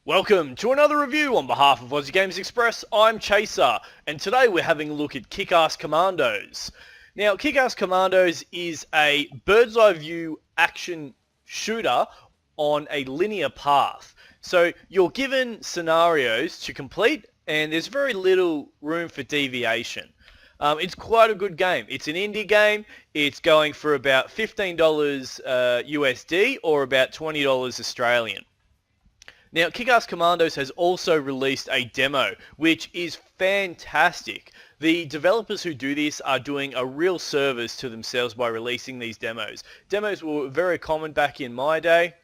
Welcome to another review on behalf of Aussie Games Express. I'm Chaser, and today we're having a look at Kick Ass Commandos. Now, Kick Ass Commandos is a bird's eye view action shooter on a linear path. So you're given scenarios to complete, and there's very little room for deviation. It's quite a good game. It's an indie game. It's going for about $15 USD or about $20 Australian. Now, Kick Ass Commandos has also released a demo, which is fantastic. The developers who do this are doing a real service to themselves by releasing these demos. Demos were very common back in my day.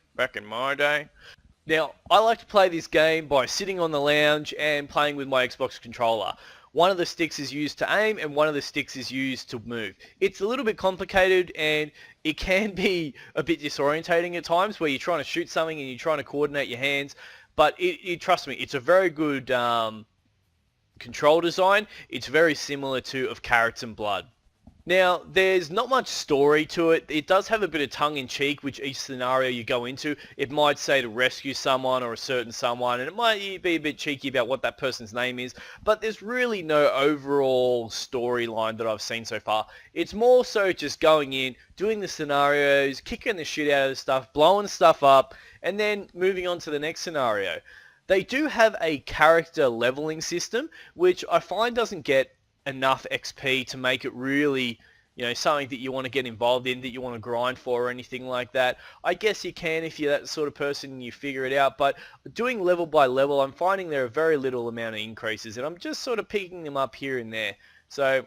Now, I like to play this game by sitting on the lounge and playing with my Xbox controller. One of the sticks is used to aim and one of the sticks is used to move. It's a little bit complicated and it can be a bit disorientating at times where you're trying to shoot something and you're trying to coordinate your hands. But trust me, it's a very good control design. It's very similar to of Carrots and Blood. Now, there's not much story to it. It does have a bit of tongue-in-cheek, which each scenario you go into, it might say to rescue someone or a certain someone, and it might be a bit cheeky about what that person's name is, but there's really no overall storyline that I've seen so far. It's more so just going in, doing the scenarios, kicking the shit out of the stuff, blowing stuff up, and then moving on to the next scenario. They do have a character leveling system, which I find doesn't get enough XP to make it really, something that you want to get involved in, that you want to grind for or anything like that. I guess you can if you're that sort of person and you figure it out, but doing level by level, I'm finding there are very little amount of increases, and I'm just sort of picking them up here and there. So,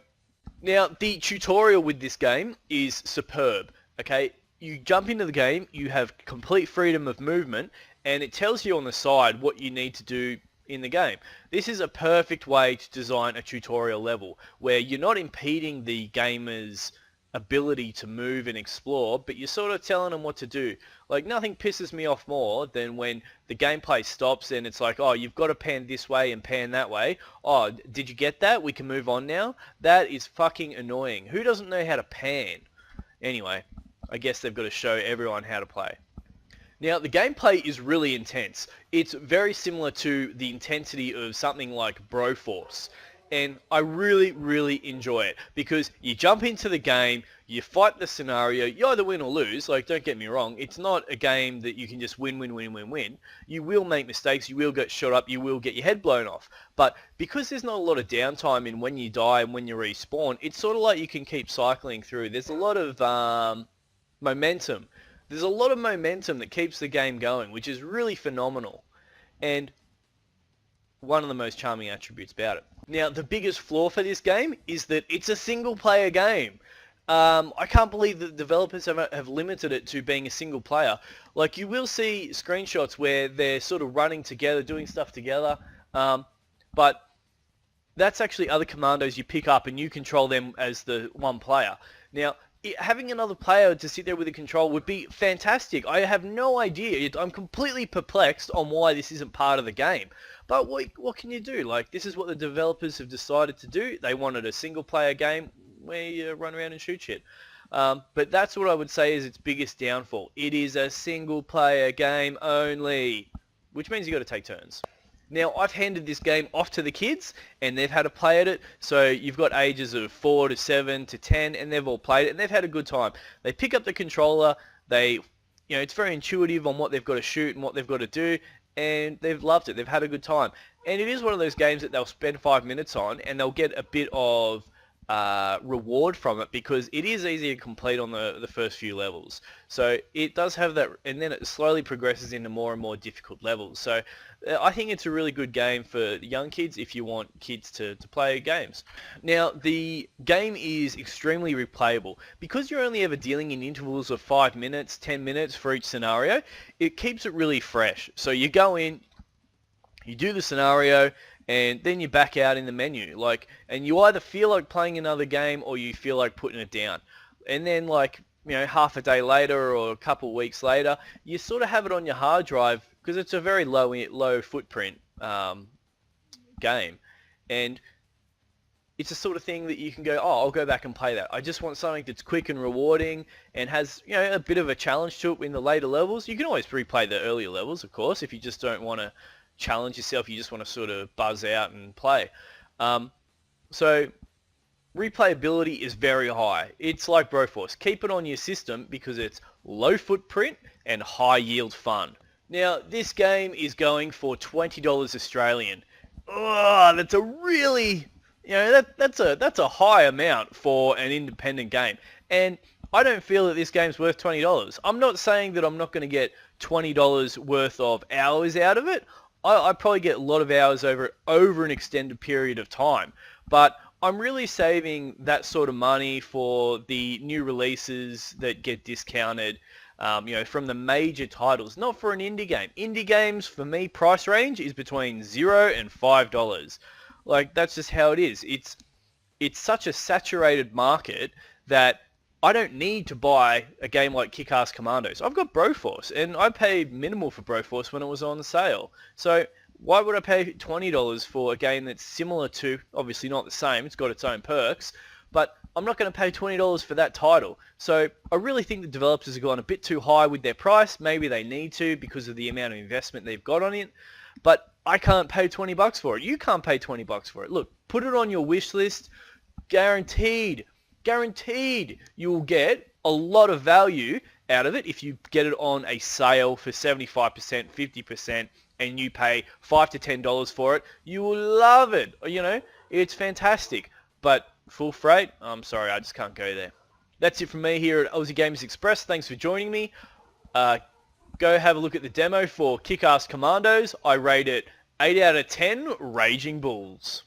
now, the tutorial with this game is superb, okay? You jump into the game, you have complete freedom of movement, and it tells you on the side what you need to do in the game. This is a perfect way to design a tutorial level where you're not impeding the gamer's ability to move and explore, but you're sort of telling them what to do. Like, nothing pisses me off more than when the gameplay stops and it's like, oh, you've got to pan this way and pan that way. Oh, did you get that? We can move on now? That is fucking annoying. Who doesn't know how to pan? Anyway, I guess they've got to show everyone how to play. Now, the gameplay is really intense. It's very similar to the intensity of something like Broforce. And I really, really enjoy it because you jump into the game, you fight the scenario, you either win or lose. Like, don't get me wrong, it's not a game that you can just win. You will make mistakes, you will get shot up, you will get your head blown off. But because there's not a lot of downtime in when you die and when you respawn, it's sort of like you can keep cycling through. There's a lot of momentum. There's a lot of momentum that keeps the game going, which is really phenomenal, and one of the most charming attributes about it. Now, the biggest flaw for this game is that it's a single-player game. I can't believe that the developers have limited it to being a single player. Like, you will see screenshots where they're sort of running together, doing stuff together, but that's actually other commandos you pick up and you control them as the one player. Now, having another player to sit there with a control would be fantastic. I have no idea. I'm completely perplexed on why this isn't part of the game. But what can you do? Like, this is what the developers have decided to do. They wanted a single-player game where you run around and shoot shit. But that's what I would say is its biggest downfall. It is a single-player game only, which means you got to take turns. Now, I've handed this game off to the kids, and they've had a play at it. So you've got ages of 4 to 7 to 10, and they've all played it, and they've had a good time. They pick up the controller. It's very intuitive on what they've got to shoot and what they've got to do, and they've loved it. They've had a good time. And it is one of those games that they'll spend 5 minutes on, and they'll get a bit of reward from it because it is easy to complete on the first few levels. So it does have that, and then it slowly progresses into more and more difficult levels. So I think it's a really good game for young kids if you want kids to play games. Now, the game is extremely replayable. Because you're only ever dealing in intervals of 5 minutes, 10 minutes for each scenario, it keeps it really fresh. So you go in, you do the scenario, and then you back out in the menu, and you either feel like playing another game or you feel like putting it down. And then, half a day later or a couple of weeks later, you sort of have it on your hard drive because it's a very low footprint game, and it's the sort of thing that you can go, oh, I'll go back and play that. I just want something that's quick and rewarding and has, a bit of a challenge to it in the later levels. You can always replay the earlier levels, of course, if you just don't want to challenge yourself, you just want to sort of buzz out and play. So replayability is very high. It's like Broforce. Keep it on your system because it's low footprint and high yield fun. Now, this game is going for $20 Australian. Oh, that's a really, that's a high amount for an independent game. And I don't feel that this game's worth $20. I'm not saying that I'm not going to get $20 worth of hours out of it. I probably get a lot of hours over an extended period of time. But I'm really saving that sort of money for the new releases that get discounted, from the major titles, not for an indie game. Indie games, for me, price range is between $0 and $5. Like, that's just how it is. It's such a saturated market that I don't need to buy a game like Kick Ass Commandos. I've got Broforce, and I paid minimal for Broforce when it was on sale. So why would I pay $20 for a game that's similar to, obviously not the same, it's got its own perks, but I'm not going to pay $20 for that title. So I really think the developers have gone a bit too high with their price. Maybe they need to because of the amount of investment they've got on it. But I can't pay $20 for it. You can't pay $20 for it. Look, put it on your wish list. Guaranteed you will get a lot of value out of it if you get it on a sale for 75%, 50%, and you pay $5 to $10 for it. You will love it. It's fantastic. But full freight, I'm sorry, I just can't go there. That's it from me here at Aussie Gamers Express. Thanks for joining me. Go have a look at the demo for Kick Ass Commandos. I rate it 8 out of 10 Raging Bulls.